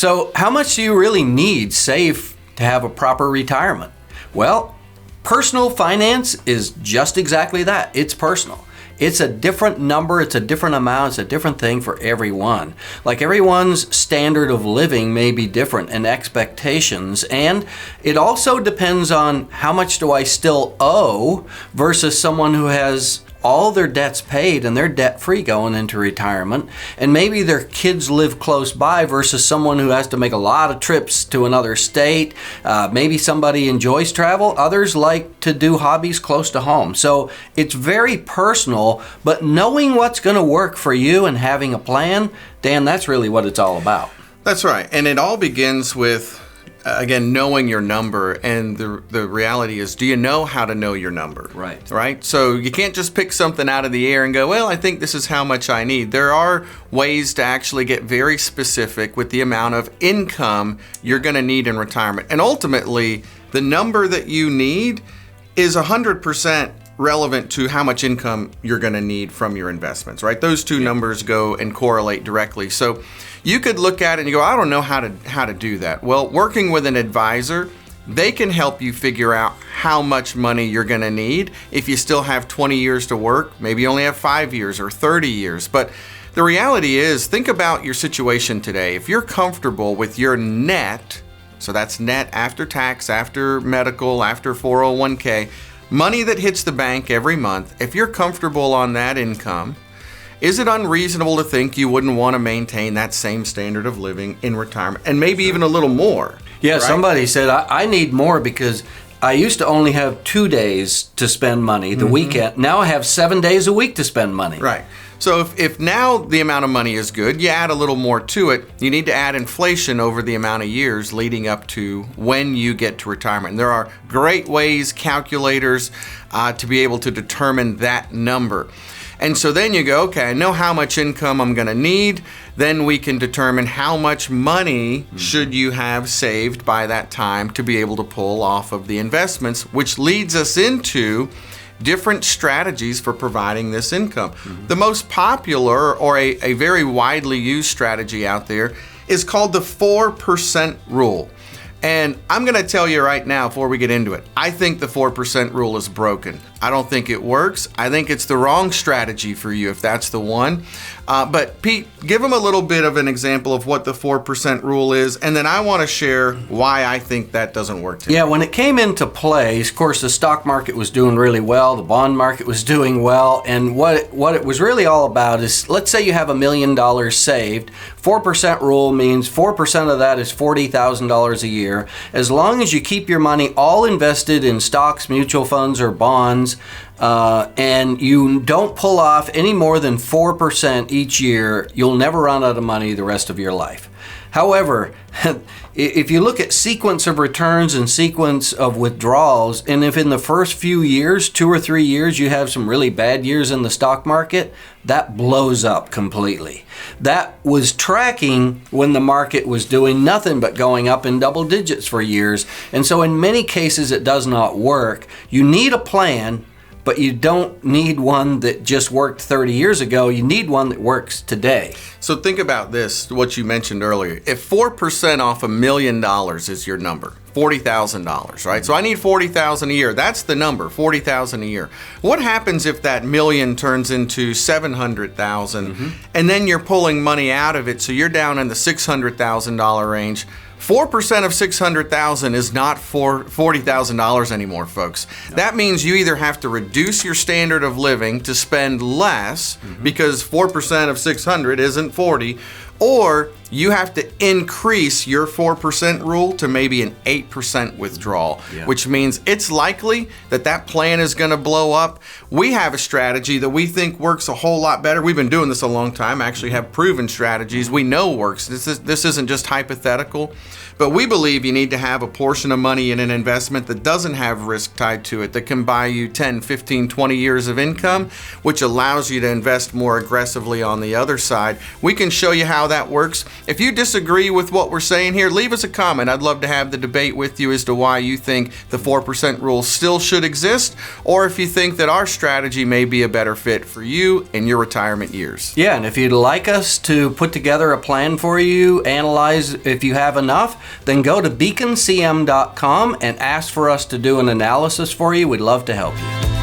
So how much do you really need saved to have a proper retirement? Well, personal finance is just exactly that. It's personal. It's a different number, it's a different amount, it's a different thing for everyone. Like everyone's standard of living may be different and expectations, and it also depends on how much do I still owe versus someone who has all their debts paid and they're debt-free going into retirement, and maybe their kids live close by versus someone who has to make a lot of trips to another state. Maybe somebody enjoys travel, others like to do hobbies close to home. So it's very personal, but knowing what's going to work for you and having a plan, Dan, that's really what it's all about. That's right. And it all begins with, again, knowing your number, and the reality is, do you know how to know your number? Right? So you can't just pick something out of the air and go, well, I think this is how much I need. There are ways to actually get very specific with the amount of income you're going to need in retirement. And ultimately, the number that you need is 100% relevant to how much income you're going to need from your investments, right? Those two numbers go and correlate directly. So you could look at it and you go, I don't know how to do that. Well, working with an advisor, they can help you figure out how much money you're going to need. If you still have 20 years to work, maybe you only have 5 years or 30 years. But the reality is, think about your situation today. If you're comfortable with your net, so that's net after tax, after medical, after 401k, money that hits the bank every month, if you're comfortable on that income, is it unreasonable to think you wouldn't want to maintain that same standard of living in retirement, and maybe even a little more? Yeah, right? Somebody said, I need more because I used to only have 2 days to spend money, the weekend. Now I have 7 days a week to spend money. Right. So if now the amount of money is good, you add a little more to it, you need to add inflation over the amount of years leading up to when you get to retirement. And there are great ways, calculators, to be able to determine that number. And so then you go, okay, I know how much income I'm going to need. Then we can determine how much money should you have saved by that time to be able to pull off of the investments, which leads us into different strategies for providing this income. The most popular, or a very widely used strategy out there, is called the 4% rule. And I'm going to tell you right now, before we get into it, I think the 4% rule is broken. I don't think it works. I think it's the wrong strategy for you if that's the one. But Pete, give them a little bit of an example of what the 4% rule is, and then I want to share why I think that doesn't work today. Yeah, when it came into play, of course, the stock market was doing really well, the bond market was doing well, and what it was really all about is, let's say you have $1 million saved. 4% rule means 4% of that is $40,000 a year. As long as you keep your money all invested in stocks, mutual funds, or bonds, and you don't pull off any more than 4% each year, you'll never run out of money the rest of your life. However, if you look at sequence of returns and sequence of withdrawals, and if in the first few years, 2 or 3 years, you have some really bad years in the stock market, that blows up completely. That was tracking when the market was doing nothing but going up in double digits for years. And so in many cases, it does not work. You need a plan, but you don't need one that just worked 30 years ago. You need one that works today. So think about this, what you mentioned earlier. If 4% off $1 million is your number, $40,000, right? So I need $40,000 a year. That's the number, $40,000 a year. What happens if that million turns into $700,000 and then you're pulling money out of it, so you're down in the $600,000 range? 4% of $600,000 is not $40,000 anymore, folks. No. That means you either have to reduce your standard of living to spend less, because 4% of 600 isn't 40, or you have to increase your 4% rule to maybe an 8% withdrawal, which means it's likely that that plan is going to blow up. We have a strategy that we think works a whole lot better. We've been doing this a long time, actually have proven strategies we know works. This isn't just hypothetical, But we believe you need to have a portion of money in an investment that doesn't have risk tied to it, that can buy you 10, 15, 20 years of income, which allows you to invest more aggressively on the other side. We can show you how that works. If you disagree with what we're saying here, leave us a comment. I'd love to have the debate with you as to why you think the 4% rule still should exist, or if you think that our strategy may be a better fit for you in your retirement years. Yeah, and if you'd like us to put together a plan for you, analyze if you have enough, then go to beaconcm.com and ask for us to do an analysis for you. We'd love to help you.